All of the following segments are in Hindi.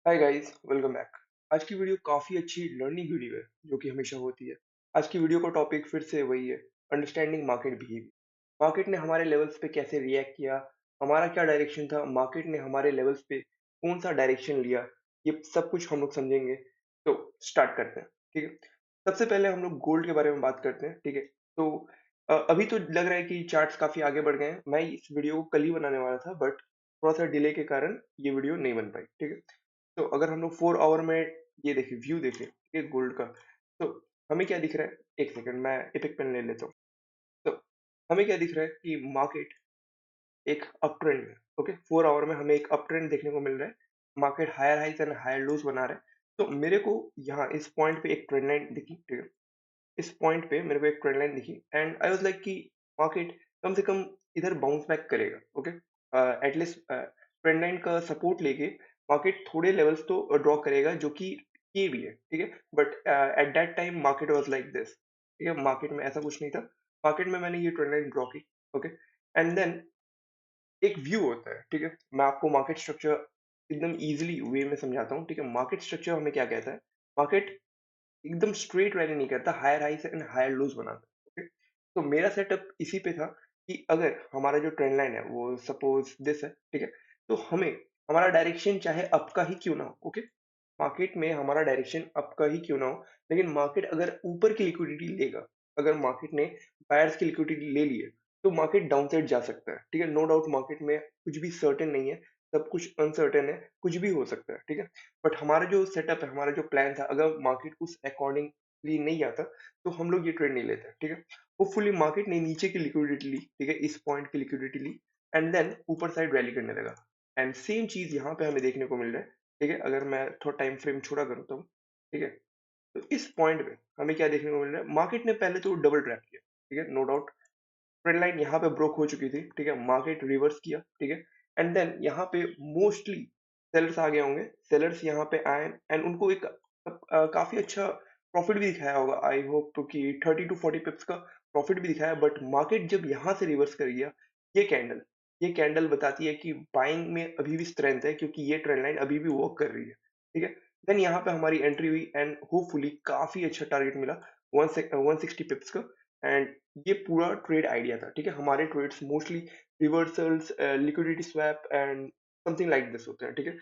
Hi guys, welcome back. आज की वीडियो काफी अच्छी लर्निंग वीडियो है जो कि हमेशा होती है। आज की वीडियो का टॉपिक फिर से वही है, अंडरस्टैंडिंग मार्केट बिहेवियर। मार्केट ने हमारे लेवल्स पे कैसे रिएक्ट किया, हमारा क्या डायरेक्शन था, मार्केट ने हमारे लेवल्स पे कौन सा डायरेक्शन लिया, ये सब कुछ हम लोग समझेंगे। तो स्टार्ट करते हैं, ठीक है। सबसे पहले हम लोग गोल्ड के बारे में बात करते हैं, ठीक है। तो अभी तो लग रहा है कि चार्ट्स काफी आगे बढ़ गए हैं। मैं इस वीडियो को कल ही बनाने वाला था, बट थोड़ा सा डिले के कारण ये वीडियो नहीं बन पाई, ठीक है। तो अगर हम लोग 4 आवर में ये देखें, व्यू देखें, ठीक है, गोल्ड का, तो हमें क्या दिख रहा है? एक सेकंड, मैं एपिक पेन ले लेता हूँ। तो हमें क्या दिख रहा है कि मार्केट एक अप ट्रेंड में, ओके, 4 आवर में हमें एक अप ट्रेंड देखने को मिल रहा है। Market higher highs and higher lows बना रहा है। तो मेरे को यहाँ इस पॉइंट पे एक ट्रेंड लाइन दिखी, ठीक है। इस पॉइंट पे मेरे को एक ट्रेंड लाइन दिखी एंड आई वाज लाइक कि मार्केट कम से कम इधर बाउंस बैक करेगा, ओके। एटलीस्ट ट्रेंड लाइन का सपोर्ट लेके मार्केट थोड़े लेवल्स तो ड्रॉ करेगा, जो कि ये भी है, ठीक है। But at that time market was like this, ठीक है। मार्केट में ऐसा कुछ नहीं था। मार्केट में मैंने ये ट्रेंड लाइन ड्रॉ की, ओके। एंड देन एक व्यू होता है, ठीक है। मैं आपको मार्केट स्ट्रक्चर एकदम इजीली वे में समझाता हूँ, ठीक है। मार्केट स्ट्रक्चर हमें क्या कहता है? मार्केट एकदम स्ट्रेट रैली नहीं करता, higher highs and higher lows बनाता है, ओके। तो मेरा सेटअप इसी पे था कि अगर हमारा जो ट्रेंड लाइन है वो सपोज दिस है, ठीक है। तो हमें हमारा डायरेक्शन चाहे अप का ही क्यों ना हो, ओके। मार्केट में हमारा डायरेक्शन अप का ही क्यों ना हो, लेकिन मार्केट अगर ऊपर की लिक्विडिटी लेगा, अगर मार्केट ने बायर्स की लिक्विडिटी ले ली है, तो मार्केट डाउन साइड जा सकता है, ठीक है। नो डाउट मार्केट में कुछ भी सर्टेन नहीं है, सब कुछ अनसर्टेन है, कुछ भी हो सकता है, ठीक है। बट हमारा जो सेटअप है, हमारा जो प्लान था, अगर मार्केट उस अकॉर्डिंगली नहीं आता, तो हम लोग ये ट्रेड नहीं लेते, ठीक है। होपफुली मार्केट ने नीचे की लिक्विडिटी ली, ठीक है, इस पॉइंट की लिक्विडिटी ली एंड देन ऊपर साइड रैली करने लगा। एंड सेम चीज यहाँ पे हमें देखने को मिल रहा है, ठीक है। अगर मैं थोड़ा टाइम फ्रेम छोटा करूँ तो, ठीक है। तो इस पॉइंट पे हमें क्या देखने को मिल रहा है? मार्केट ने पहले तो डबल ट्रैप किया, ठीक है, नो डाउट। ट्रेंड लाइन यहाँ पे ब्रोक हो चुकी थी, ठीक है। मार्केट रिवर्स किया, ठीक है। एंड देन यहाँ पे मोस्टली सेलर्स आ गए होंगे। सेलर्स यहाँ पे आए एंड उनको एक काफी अच्छा प्रॉफिट भी दिखाया होगा, आई होप कि 30 to 40 पिप्स का प्रॉफिट भी दिखाया। बट मार्केट जब यहाँ से रिवर्स कर गया, ये कैंडल ये कैंडल बताती है कि बाइंग में अभी भी स्ट्रेंथ है, क्योंकि ये ट्रेंड लाइन अभी भी वर्क कर रही है, ठीक है। देन यहाँ पे हमारी एंट्री हुई एंड होपफुली काफी अच्छा टारगेट मिला, 160 पिप्स का। एंड ये पूरा ट्रेड आइडिया था, ठीक है। हमारे trades mostly reversals, liquidity swap and something like this होते हैं, ठीक है।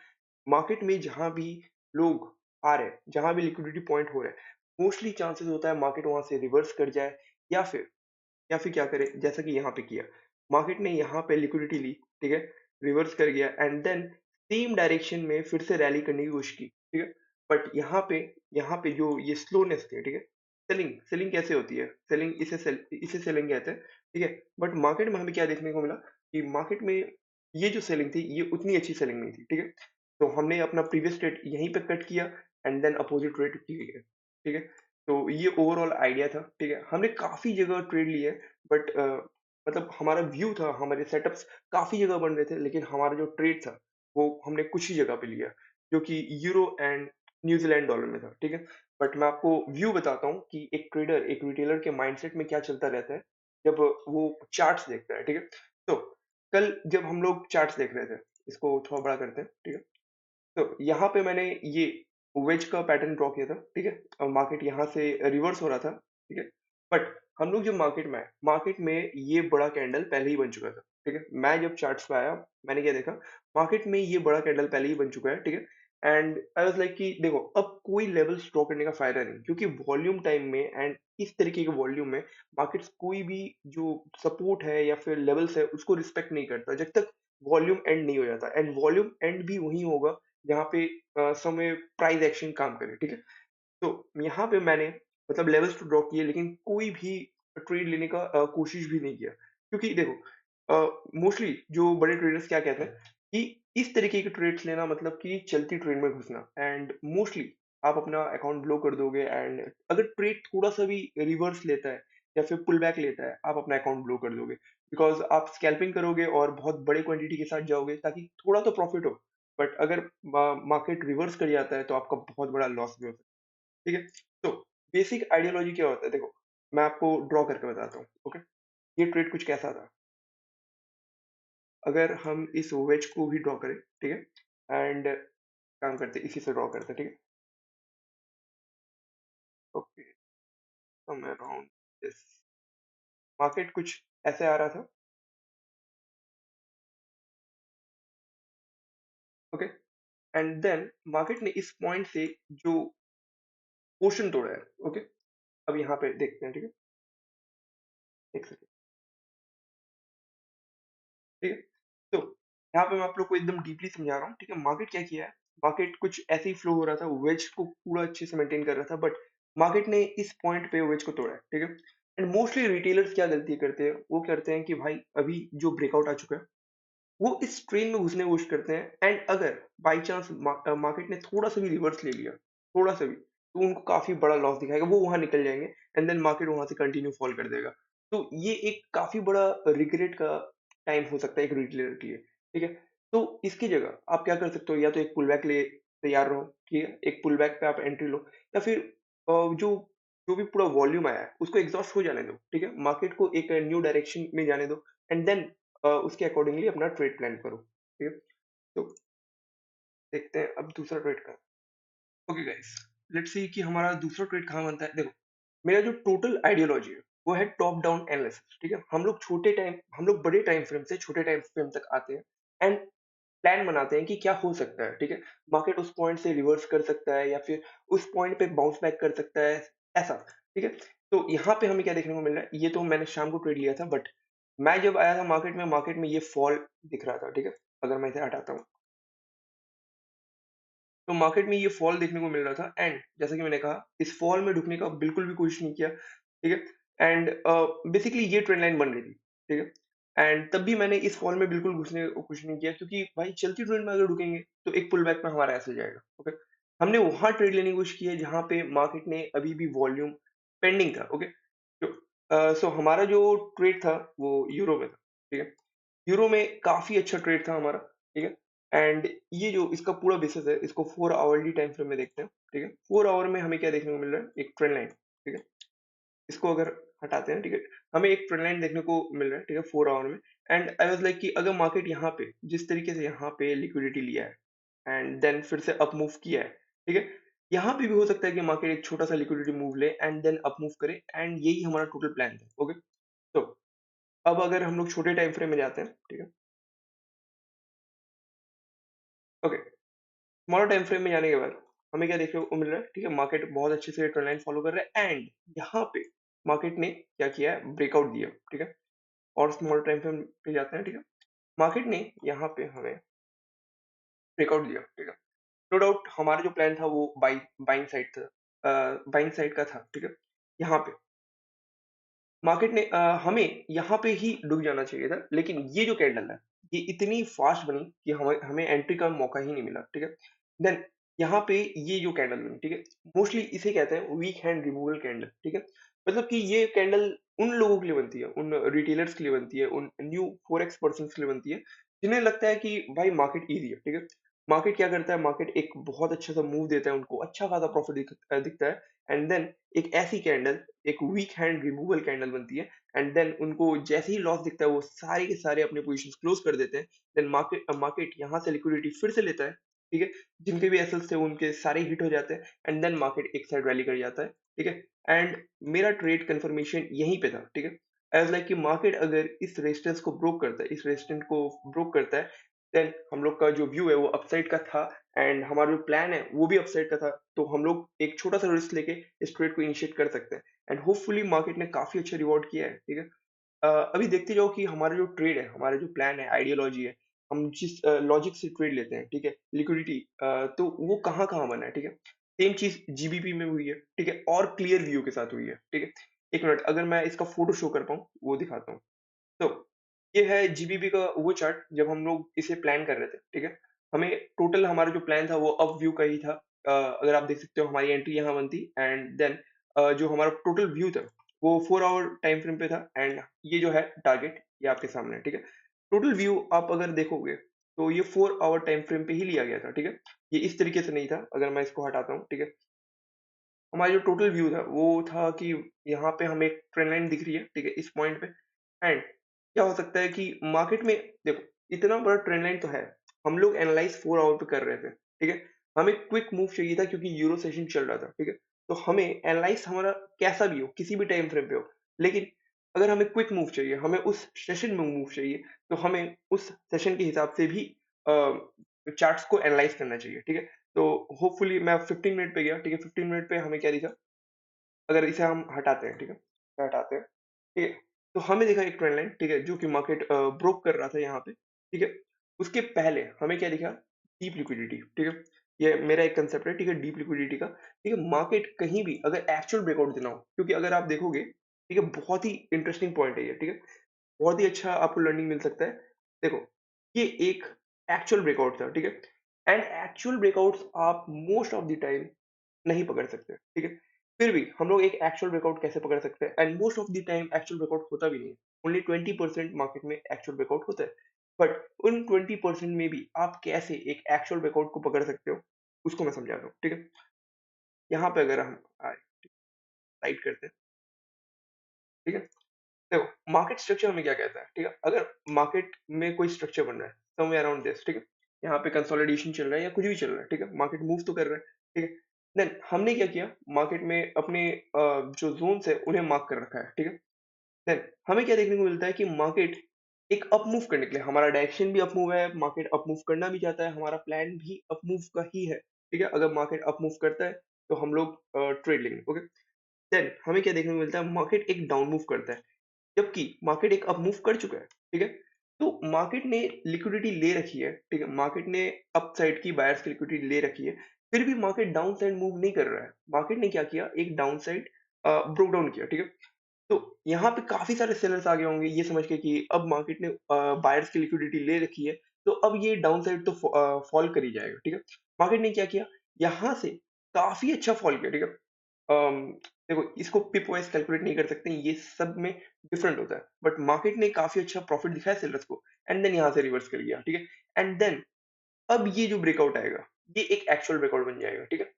मार्केट में जहां भी लोग आ रहे हैं, जहां भी लिक्विडिटी पॉइंट हो रहे हैं, मोस्टली चांसेस होता है मार्केट वहां से रिवर्स कर जाए, या फिर क्या करे, जैसा कि यहाँ पे किया। मार्केट ने यहाँ पे लिक्विडिटी ली, ठीक है, रिवर्स कर गया एंड देन सेम डायरेक्शन में फिर से रैली करने की कोशिश की, ठीक है। बट यहाँ पे जो ये स्लोनेस थी, ठीक है। सेलिंग सेलिंग कैसे होती है? सेलिंग इसे सेलिंग कहते हैं, ठीक है। बट मार्केट में हमें क्या देखने को मिला कि मार्केट में ये जो सेलिंग थी, ये उतनी अच्छी सेलिंग नहीं थी, ठीक है। तो हमने अपना प्रीवियस ट्रेड यहीं पे कट किया एंड देन अपोजिट ट्रेड की है, ठीक है। तो ये ओवरऑल आइडिया था, ठीक है। हमने काफ़ी जगह ट्रेड लिए, बट मतलब हमारा व्यू था, हमारे सेटअप्स काफ़ी जगह बन रहे थे, लेकिन हमारा जो ट्रेड था, वो हमने कुछ ही जगह पे लिया, जो कि यूरो एंड न्यूज़ीलैंड डॉलर में था, ठीक है। बट मैं आपको व्यू बताता हूँ कि एक ट्रेडर, एक रिटेलर के माइंडसेट में क्या चलता रहता है, जब वो चार्ट्स देखता है, ठीक है। तो कल जब हम लोग चार्ट्स देख रहे थे, इसको थोड़ा बड़ा करते हैं, ठीक है। तो यहाँ पे मैंने ये वेज का पैटर्न ड्रॉ किया था, ठीक है। और मार्केट यहाँ से रिवर्स हो रहा था, ठीक है। बट हम लोग जब मार्केट में आए, मार्केट में ये बड़ा कैंडल पहले ही बन चुका था, ठीक है। मैं जब चार्ट्स पे आया, मैंने क्या देखा, मार्केट में ये बड़ा कैंडल पहले ही बन चुका है, ठीक है। एंड आई वाज लाइक कि देखो, अब कोई लेवल ड्रॉ करने का फायदा नहीं, क्योंकि वॉल्यूम टाइम में एंड इस तरीके के वॉल्यूम में मार्केट्स कोई भी जो सपोर्ट है या फिर लेवल्स है, उसको रिस्पेक्ट नहीं करता जब तक वॉल्यूम एंड नहीं हो जाता। एंड वॉल्यूम एंड भी वही होगा जहाँ पे समय प्राइस एक्शन काम करे, ठीक है। तो यहाँ पे मैंने मतलब लेवल्स तो ड्रॉ किए, लेकिन कोई भी ट्रेड लेने का कोशिश भी नहीं किया, क्योंकि देखो मोस्टली जो बड़े ट्रेडर्स क्या कहते हैं कि इस तरीके के ट्रेड्स लेना मतलब कि चलती ट्रेड में घुसना, एंड मोस्टली आप अपना अकाउंट ब्लॉक कर दोगे। एंड अगर ट्रेड थोड़ा सा भी रिवर्स लेता है या फिर पुल बैक लेता है, आप अपना अकाउंट ब्लॉक कर दोगे, बिकॉज आप स्कैल्पिंग करोगे और बहुत बड़े क्वांटिटी के साथ जाओगे ताकि थोड़ा तो प्रॉफिट हो। बट अगर मार्केट रिवर्स कर जाता है, तो आपका बहुत बड़ा लॉस भी हो सकता है, ठीक है। तो बेसिक आइडियोलॉजी क्या होता है, देखो, मैं आपको ड्रॉ करके बताता हूँ, ओके। ये ट्रेड कुछ कैसा था, अगर हम इस वेज को भी ड्रॉ करें, ठीक है। एंड काम करते हैं, इसी से ड्रॉ करते हैं, ठीक है? Okay, somewhere around this. Market कुछ ऐसे आ रहा था, ओके? एंड देन मार्केट ने इस पॉइंट से जो पोर्शन तोड़ा है, ओके? अब यहाँ पे देखते हैं, ठीक है? एक सेकंड, ठीक है? तो यहाँ पे मैं आप लोग को एकदम डीपली समझा रहा हूँ, ठीक है? मार्केट क्या किया है, मार्केट कुछ ऐसे ही फ्लो हो रहा था, वेज को पूरा अच्छे से मेंटेन कर रहा था, बट मार्केट ने इस पॉइंट पे वेज को तोड़ा है, ठीक है? एंड मोस्टली रिटेलर्स क्या गलती करते हैं, वो करते हैं कि भाई अभी जो ब्रेकआउट आ चुका है, वो इस ट्रेन में घुसने की कोशिश करते हैं, एंड अगर बाय चांस मार्केट ने थोड़ा सा भी रिवर्स ले लिया, थोड़ा सा भी, तो उनको काफी बड़ा लॉस दिखाएगा, वो वहां निकल जाएंगे, एंड देन मार्केट वहां से कंटिन्यू फॉल कर देगा। तो ये एक काफी बड़ा रिग्रेट का टाइम हो सकता है एक रिटेलर के लिए, ठीक है? तो इसकी जगह आप क्या कर सकते हो, या तो एक पुल बैक ले तैयार रहो, ठीक है? एक पुल बैक पे आप एंट्री लो, या फिर जो जो भी पूरा वॉल्यूम आया है उसको एग्जॉस्ट हो जाने दो, ठीक है? मार्केट को एक न्यू डायरेक्शन में जाने दो, एंड देन उसके अकॉर्डिंगली अपना ट्रेड प्लान करो, ठीक है? तो देखते हैं अब दूसरा ट्रेड का। ओके गाइस, लेट्स सी कि हमारा दूसरा ट्रेड कहाँ बनता है। देखो, मेरा जो टोटल आइडियोलॉजी है वो है टॉप डाउन एनालिसिस, ठीक है? हम लोग बड़े टाइम फ्रेम से छोटे टाइम फ्रेम तक आते हैं, एंड प्लान बनाते हैं कि क्या हो सकता है, ठीक है? मार्केट उस पॉइंट से रिवर्स कर सकता है, या फिर उस पॉइंट पे बाउंस बैक कर सकता है, ऐसा, ठीक है? तो यहाँ पे हमें क्या देखने को मिल रहा है, ये तो मैंने शाम को ट्रेड लिया था, बट मैं जब आया था मार्केट में ये फॉल दिख रहा था, ठीक है? अगर मैं इसे हटाता हूँ, तो मार्केट में ये फॉल देखने को मिल रहा था, एंड जैसा कि मैंने कहा, इस फॉल में ढुकने का बिल्कुल भी कोशिश नहीं किया, ठीक है? एंड बेसिकली ये ट्रेंड लाइन बन रही थी, ठीक है? एंड तब भी मैंने इस फॉल में बिल्कुल घुसने की कोशिश नहीं किया, क्योंकि भाई चलती ट्रेंड में अगर ढुकेंगे तो एक पुल बैक में हमारा ऐसे जाएगा, ओके? हमने वहां ट्रेड लेने की कोशिश की है जहां पे मार्केट ने अभी भी वॉल्यूम पेंडिंग था, ओके? सो हमारा जो ट्रेड था वो यूरो में था, ठीक है? यूरो में काफी अच्छा ट्रेड था हमारा, ठीक है? एंड ये जो इसका पूरा बेसिस है, इसको 4 आवरली टाइम फ्रेम में देखते हैं, ठीक है? 4 आवर में हमें क्या देखने को मिल रहा है, एक ट्रेंड लाइन, ठीक है? इसको अगर हटाते हैं, ठीक है? हमें एक ट्रेंड लाइन देखने को मिल रहा है, ठीक है? 4 आवर में, एंड आई वाज लाइक कि अगर मार्केट यहाँ पे जिस तरीके से यहाँ पे लिक्विडिटी लिया है, एंड देन फिर से अप मूव किया है, ठीक है? यहाँ पे भी हो सकता है कि मार्केट एक छोटा सा लिक्विडिटी मूव ले एंड देन अप मूव करे, एंड यही हमारा टोटल प्लान था, ओके? तो अब अगर हम लोग छोटे टाइम फ्रेम में जाते हैं, ठीक है? ओके, स्मॉलर टाइम फ्रेम में जाने के बाद हमें क्या देखने को मिल रहा है, ठीक है? मार्केट बहुत अच्छे से ट्रेंड लाइन फॉलो कर रहा है, एंड यहाँ पे मार्केट ने क्या किया है, ब्रेकआउट दिया, ठीक है? और स्मॉल टाइम फ्रेम पे जाते हैं, ठीक है? मार्केट ने यहाँ पे हमें ब्रेकआउट दिया, ठीक है? नो डाउट हमारा जो प्लान था वो बाइंग साइड था, बाइंग साइड का था, ठीक है? यहाँ पे मार्केट ने हमें यहाँ पे ही डूब जाना चाहिए था, लेकिन ये जो कैंडल है, ये इतनी फास्ट बनी कि हमें हमें एंट्री का मौका ही नहीं मिला, ठीक है? देन यहाँ पे ये जो कैंडल बनी, ठीक है? मोस्टली इसे कहते हैं वीक हैंड रिमूवल कैंडल, ठीक है? मतलब कि ये कैंडल उन लोगों के लिए बनती है, उन रिटेलर्स के लिए बनती है, उन न्यू फॉरेक्स पर्सन्स के लिए बनती है, जिन्हें लगता है कि भाई मार्केट ईज़ी है, ठीक है? मार्केट क्या करता है, मार्केट एक बहुत अच्छा सा मूव देता है उनको, अच्छा खासा प्रॉफिट दिखता है, एंड देन एक ऐसी कैंडल, एक वीक हैंड रिमूवल कैंडल बनती है, एंड देन उनको जैसे ही लॉस दिखता है वो सारे के सारे अपने पोजीशंस क्लोज कर देते हैं। देन मार्केट यहाँ से लिक्विडिटी फिर से लेता है, ठीक है? जिनके भी एसेट्स थे उनके सारे हिट हो जाते हैं, एंड देन मार्केट एक साइड रैली कर जाता है, ठीक है? एंड मेरा ट्रेड कंफर्मेशन यहीं पे था, ठीक है? एज लाइक कि मार्केट अगर इस रेजिस्टेंस को ब्रोक करता है, इस रेजिस्टेंस को ब्रोक करता है, देन हम लोग का जो व्यू है वो अपसाइड का था, एंड हमारा जो प्लान है वो भी अपसाइड का था, तो हम लोग एक छोटा सा रिस्क लेके इस ट्रेड को इनिशिएट कर सकते हैं, एंड होपफुली मार्केट ने काफी अच्छा रिवॉर्ड किया है, ठीक है? अभी देखते जाओ कि हमारा जो ट्रेड है, हमारा जो प्लान है, आइडियोलॉजी है, हम जिस लॉजिक से ट्रेड लेते हैं, ठीक है? लिक्विडिटी, तो वो कहाँ कहाँ बना है, ठीक है? सेम चीज जीबीपी में हुई है, ठीक है? और क्लियर व्यू के साथ हुई है, ठीक है? एक मिनट, अगर मैं इसका फोटो शो कर पाऊँ वो दिखाता हूँ। तो ये है जीबीपी का वो चार्ट जब हम लोग इसे प्लान कर रहे थे, ठीक है? हमें टोटल हमारा जो प्लान था वो अप व्यू का ही था। अगर आप देख सकते हो हमारी एंट्री यहाँ बनती, एंड देन जो हमारा टोटल व्यू था वो 4 आवर टाइम फ्रेम पे था, एंड ये जो है टारगेट ये आपके सामने है, ठीक है? टोटल व्यू आप अगर देखोगे तो ये 4 आवर टाइम फ्रेम पे ही लिया गया था, ठीक है? ये इस तरीके से नहीं था, अगर मैं इसको हटाता हूँ, ठीक है? हमारा जो टोटल व्यू था वो था कि यहाँ पे हमें एक ट्रेंड लाइन दिख रही है, ठीक है? इस पॉइंट पे, एंड क्या हो सकता है कि मार्केट में देखो इतना बड़ा ट्रेंड लाइन तो है, हम लोग एनालाइज 4 आवर पे कर रहे थे, ठीक है? हमें क्विक मूव चाहिए था क्योंकि यूरो सेशन चल रहा था, ठीक है? तो हमें एनालाइज़ हमारा कैसा भी हो, किसी भी टाइम फ्रेम पे हो, लेकिन अगर हमें क्विक मूव चाहिए, हमें उस सेशन में मूव चाहिए, तो हमें उस सेशन के हिसाब से भी चार्ट्स को एनालाइज़ करना चाहिए, ठीक है? तो होपफुली मैं 15 मिनट पे गया, ठीक है? 15 मिनट पे हमें क्या दिखा, अगर इसे हम हटाते हैं, ठीक है? हटाते हैं, ठीक है? तो हमें दिखा एक ट्रेंड लाइन, ठीक है? जो कि मार्केट ब्रोक कर रहा था यहाँ पे, ठीक है? उसके पहले हमें क्या दिखा? डीप लिक्विडिटी, ठीक है? ये मेरा एक कांसेप्ट है, ठीक है? डीप लिक्विडिटी का, ठीक है? मार्केट कहीं भी अगर एक्चुअल ब्रेकआउट देना हो, क्योंकि अगर आप देखोगे, ठीक है? बहुत ही इंटरेस्टिंग पॉइंट है ये, ठीक है? बहुत ही अच्छा आपको लर्निंग मिल सकता है। देखो, ये एक एक्चुअल ब्रेकआउट था, ठीक है? एंड एक्चुअल ब्रेकआउट्स आप मोस्ट ऑफ द टाइम नहीं पकड़ सकते, ठीक है? फिर भी हम लोग एक एक्चुअल ब्रेकआउट कैसे पकड़ सकते हैं? And most of the time actual breakout होता भी नहीं है। ओनली 20% मार्केट में एक्चुअल ब्रेकआउट होता है। बट उन 20% में भी आप कैसे एक एक्चुअल ब्रेकआउट को पकड़ सकते हो, उसको मैं समझाता हूँ, ठीक है? यहाँ पे अगर हम आए, टाइप करते हैं, ठीक है? देखो, मार्केट स्ट्रक्चर हमें क्या कहता है, ठीक है? अगर मार्केट में कोई स्ट्रक्चर बन रहा है, समवेयर अराउंड दिस, ठीक है? यहाँ पे कंसोलिडेशन चल रहा है या कुछ भी चल रहा है, ठीक है? मार्केट मूव तो कर रहा है, ठीक है? देन हमने क्या किया, मार्केट में अपने जो ज़ोन्स है, उन्हें मार्क कर रखा है, ठीक है? देन हमें क्या देखने को मिलता है कि मार्केट एक अप मूव करने के लिए, हमारा डायरेक्शन भी अप मूव है, मार्केट अप मूव करना भी चाहता है, हमारा प्लान भी अप मूव का ही है, ठीक है? अगर मार्केट अप मूव करता है, तो हम लोग ट्रेड लेंगे, ओके? देन हमें क्या देखने को मिलता है, मार्केट एक डाउन मूव करता है। जबकि मार्केट एक अप मूव कर चुका है, ठीक है? तो मार्केट ने लिक्विडिटी ले रखी है, ठीक है? मार्केट ने अप साइड की बायर्स की लिक्विडिटी ले रखी है, फिर भी मार्केट डाउन साइड मूव नहीं कर रहा है। मार्केट ने क्या किया, एक डाउन साइड ब्रोक डाउन किया, ठीक है? तो यहाँ पे काफ़ी सारे सेलर्स आ गए होंगे ये समझ के कि अब मार्केट ने बायर्स की लिक्विडिटी ले रखी है, तो अब ये डाउन साइड तो फॉल कर ही जाएगा, ठीक है? मार्केट ने क्या किया, यहाँ से काफ़ी अच्छा फॉल किया, ठीक है? अम, देखो, इसको पिप वाइज़ कैलकुलेट नहीं कर सकते, ये सब में डिफरेंट होता है। बट मार्केट ने काफ़ी अच्छा प्रॉफिट दिखाया सेलर्स को एंड देन यहाँ से रिवर्स कर गया, ठीक है? एंड देन अब ये जो ब्रेकआउट आएगा, ये एक एक्चुअल ब्रेकआउट बन जाएगा, ठीक है?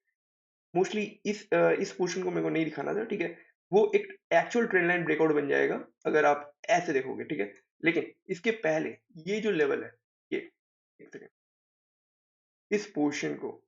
मोस्टली इस पोर्शन को मेरे को नहीं दिखाना था, ठीक है? वो एक एक्चुअल ट्रेंड लाइन ब्रेकआउट बन जाएगा, अगर आप ऐसे देखोगे, ठीक है? लेकिन इसके पहले ये जो लेवल है, ये, एक सेकंड, इस पोर्शन को,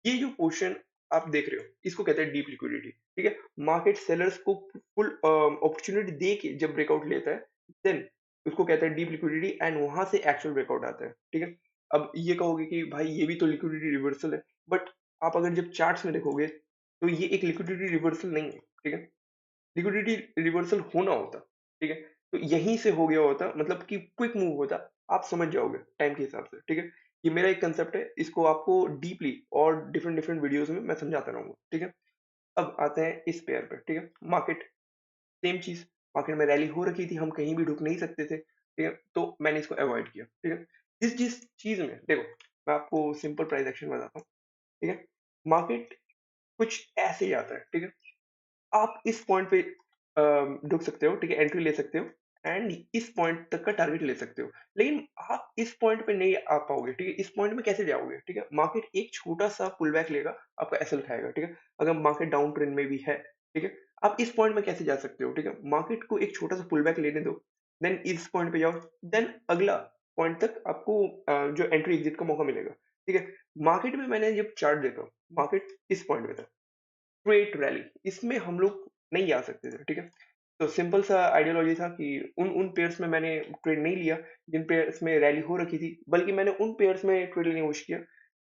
ये जो पोर्शन आप देख रहे हो, इसको कहते हैं डीप लिक्विडिटी, ठीक है? मार्केट सेलर्स को फुल अपॉर्चुनिटी दे के जब ब्रेकआउट लेता है, देन उसको कहते हैं डीप लिक्विडिटी एंड वहाँ से एक्चुअल ब्रेकआउट आता है, ठीक है? अब ये कहोगे कि भाई ये भी तो लिक्विडिटी रिवर्सल है, बट आप अगर जब चार्ट्स में देखोगे, तो ये एक लिक्विडिटी रिवर्सल नहीं है, ठीक है? लिक्विडिटी रिवर्सल होना होता, ठीक है? तो यहीं से हो गया होता, मतलब कि क्विक मूव होता, आप समझ जाओगे टाइम के हिसाब से, ठीक है? ये मेरा एक कांसेप्ट है, इसको आपको डीपली और डिफरेंट डिफरेंट वीडियोज़ में मैं समझाता रहूँगा, ठीक है? अब आते हैं इस पेयर पे, ठीक है? मार्केट, सेम चीज़, मार्केट में रैली हो रखी थी, हम कहीं भी रुक नहीं सकते थे, ठीक है? तो मैंने इसको अवॉइड किया, ठीक है? जिस जिस चीज़ में देखो, मैं आपको सिंपल प्राइस एक्शन बताता हूँ, ठीक है? मार्केट कुछ ऐसे ही आता है, ठीक है? आप इस पॉइंट पे रुक सकते हो, ठीक है? एंट्री ले सकते हो एंड इस पॉइंट तक का टारगेट ले सकते हो। लेकिन आप इस पॉइंट पे नहीं आ पाओगे, ठीक है? इस पॉइंट में कैसे जाओगे, ठीक है? मार्केट एक छोटा-सा पुल बैक लेगा, आपका एसएल खाएगा, ठीक है? अगर मार्केट डाउन ट्रेंड में भी है, ठीक है? आप इस पॉइंट में कैसे जा सकते हो, ठीक है? मार्केट को एक छोटा-सा पुल बैक लेने दो, देन इस पॉइंट पे जाओ, देन अगला पॉइंट तक आपको जो एंट्री एग्जिट का मौका मिलेगा, ठीक है? मार्केट में मैंने जब चार्ट देखा, मार्केट इस पॉइंट पे था। स्ट्रेट रैली, इसमें हम लोग नहीं आ सकते थे, ठीक है? तो सिंपल सा आइडियोलॉजी था कि उन उन पेयर्स में मैंने ट्रेड नहीं लिया, जिन पेयर्स में रैली हो रखी थी, बल्कि मैंने उन पेयर्स में ट्रेड लेने की कोशिश किया,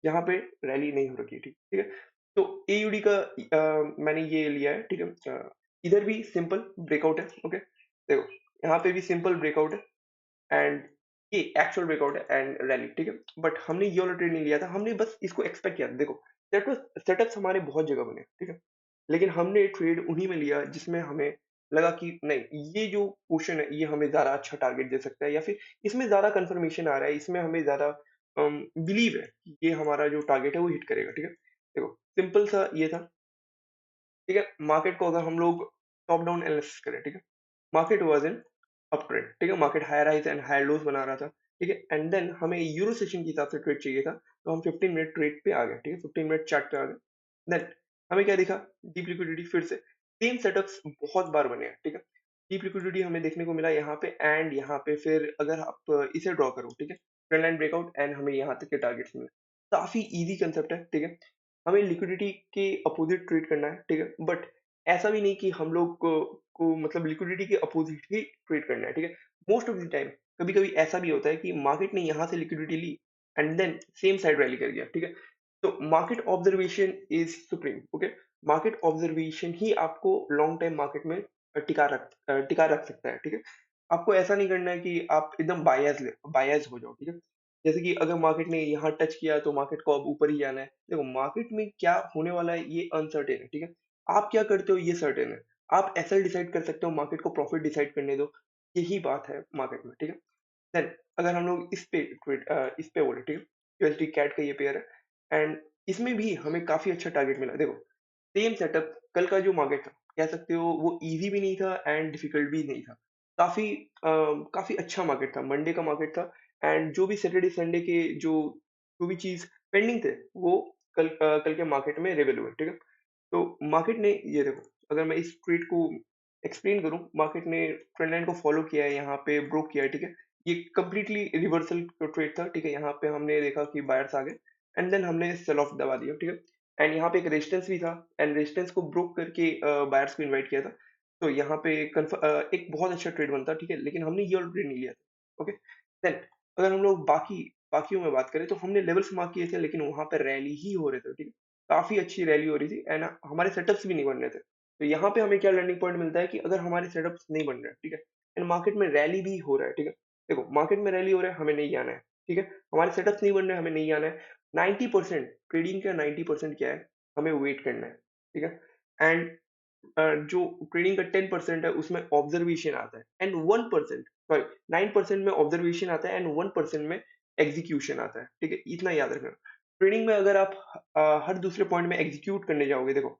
जहाँ पे रैली नहीं हो रखी थी, ठीक है? तो एयूडी का मैंने ये लिया है, ठीक है? इधर भी सिंपल ब्रेकआउट है, ओके? देखो, यहाँ पे भी सिंपल ब्रेकआउट है एंड ये एक्चुअल ब्रेकआउट है एंड रैली, ठीक है? बट हमने ये वाला ट्रेड नहीं लिया था, हमने बस इसको एक्सपेक्ट किया था। देखो, सेटअप्स हमारे बहुत जगह बने, ठीक है? लेकिन हमने ट्रेड उन्हीं में लिया जिसमें हमें लगा कि नहीं, ये जो पोर्शन है ये हमें ज़्यादा अच्छा टारगेट दे सकता है, या फिर इसमें ज़्यादा कंफर्मेशन आ रहा है, इसमें हमें ज़्यादा बिलीव है कि ये हमारा जो टारगेट है वो हिट करेगा, ठीक है? देखो, सिंपल सा ये था, ठीक है? मार्केट को अगर हम लोग टॉप डाउन एनालिसिस करें, ठीक है? मार्केट वाज़ इन अपट्रेंड, ठीक है? Market higher highs and higher lows बना रहा था, ठीक है? एंड देन हमें यूरो सेशन के हिसाब से ट्रेड चाहिए था, तो हम 15 मिनट ट्रेड पे आ गए, ठीक है? 15 मिनट चार्ट पे आ गए। देन हमें क्या दिखा? डीप लिक्विडिटी फिर से, सेम सेटअप्स बहुत बार बने हैं, ठीक है? डीप लिक्विडिटी हमें देखने को मिला यहाँ पे एंड यहाँ पे, फिर अगर आप इसे ड्रॉ करो, ठीक है? ट्रेंड लाइन ब्रेकआउट एंड हमें यहाँ तक के टारगेट्स मिले। काफ़ी ईज़ी कंसेप्ट है, ठीक है? हमें लिक्विडिटी के अपोज़िट ट्रीट करना है, ठीक है? बट ऐसा भी नहीं कि हम लोग को मतलब लिक्विडिटी के अपोज़िट ही ट्रीट करना है, ठीक है? मोस्ट ऑफ द टाइम कभी-कभी ऐसा भी होता है कि मार्केट ने यहाँ से लिक्विडिटी ली and then same side rally कर गया, ठीक है? तो market observation is supreme, okay? Market observation ही आपको लॉन्ग टाइम मार्केट में टिका रख सकता है, ठीक है? आपको ऐसा नहीं करना है कि आप एकदम बायस हो जाओ, ठीक है? जैसे कि अगर मार्केट ने यहाँ टच किया तो मार्केट को अब ऊपर ही जाना है। देखो मार्केट में क्या होने वाला है ये अनसर्टेन है, ठीक है? आप क्या करते हो ये सर्टेन है। आप एसएल डिसाइड कर सकते हो, मार्केट को प्रॉफिट डिसाइड करने दो। यही बात है मार्केट में, ठीक है? देन अगर हम लोग इस पे बोले, ठीक है? यूएसडी कैट का ये पेयर है एंड इसमें भी हमें काफ़ी अच्छा टारगेट मिला। देखो सेम सेटअप कल का जो मार्केट था, कह सकते हो वो ईज़ी भी नहीं था एंड डिफिकल्ट भी नहीं था। काफ़ी अच्छा मार्केट था, मंडे का मार्केट था एंड जो भी सैटरडे संडे के जो भी चीज़ पेंडिंग थे, वो कल के मार्केट में रिवील हुए, ठीक है? तो मार्केट ने ये देखो, अगर मैं इस ट्रेड को एक्सप्लेन करूँ, मार्केट ने ट्रेंड लाइन को फॉलो किया है, यहाँ पे ब्रोक किया है, ठीक है? ये कंप्लीटली रिवर्सल ट्रेड था, ठीक है? यहाँ पे हमने देखा कि बायर्स आ गए एंड देन हमने सेल ऑफ दबा दिया, ठीक है? एंड यहाँ पे एक रेजिस्टेंस भी था एंड रेजिस्टेंस को ब्रोक करके बायर्स को इनवाइट किया था। तो यहाँ पे एक बहुत अच्छा ट्रेड बनता, ठीक है? लेकिन हमने ये वाला ट्रेड नहीं लिया था, ओके? देन अगर हम लोग बाकियों में बात करें तो हमने लेवल्स मार्क किए थे लेकिन वहाँ पे रैली ही हो रहे थे, ठीक है? काफ़ी अच्छी रैली हो रही थी एंड हमारे सेटअप्स भी नहीं बन रहे थे। तो यहाँ पे हमें क्या लर्निंग पॉइंट मिलता है कि अगर हमारे सेटअप्स नहीं बन रहे हैं, ठीक है? एंड मार्केट में रैली भी हो रहा है, ठीक है? देखो मार्केट में रैली हो रहा है, हमें नहीं आना है, ठीक है? हमारे सेटअप्स नहीं बन रहे हैं, हमें नहीं आना है। 90% ट्रेडिंग का 90% क्या है? हमें वेट करना है, ठीक है? एंड जो ट्रेडिंग का 10% है उसमें ऑब्जर्वेशन आता है एंड 1% सॉरी 9% में ऑब्जर्वेशन आता है एंड 1% में एग्जीक्यूशन आता है, ठीक है? इतना याद रखना। ट्रेडिंग में अगर आप हर दूसरे पॉइंट में एग्जीक्यूट करने जाओगे, देखो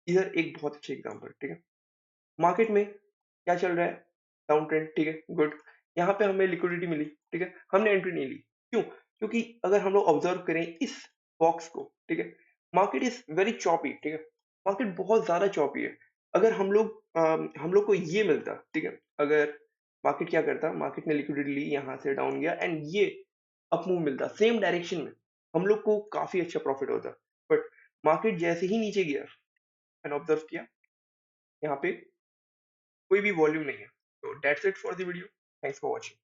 इधर एक बहुत अच्छी एग्जांपल, ठीक है? मार्केट में क्या चल रहा है? डाउन ट्रेंड, ठीक है, गुड। यहाँ पे हमें लिक्विडिटी मिली, ठीक है, हमने एंट्री नहीं ली। क्यों? क्योंकि अगर हम लोग ऑब्जर्व करें इस बॉक्स को, ठीक है, मार्केट इज वेरी चॉपी, ठीक है, मार्केट बहुत ज्यादा चॉपी है। अगर हम लोग को ये मिलता, ठीक है, अगर मार्केट क्या करता, मार्केट ने लिक्विडिटी ली, यहाँ से डाउन गया एंड ये अप मूव मिलता सेम डायरेक्शन में, हम लोग को काफी अच्छा प्रॉफिट होता। बट मार्केट जैसे ही नीचे गया, मैंने ऑब्जर्व किया यहाँ पे कोई भी वॉल्यूम नहीं है। तो that's it for the video. Thanks for watching.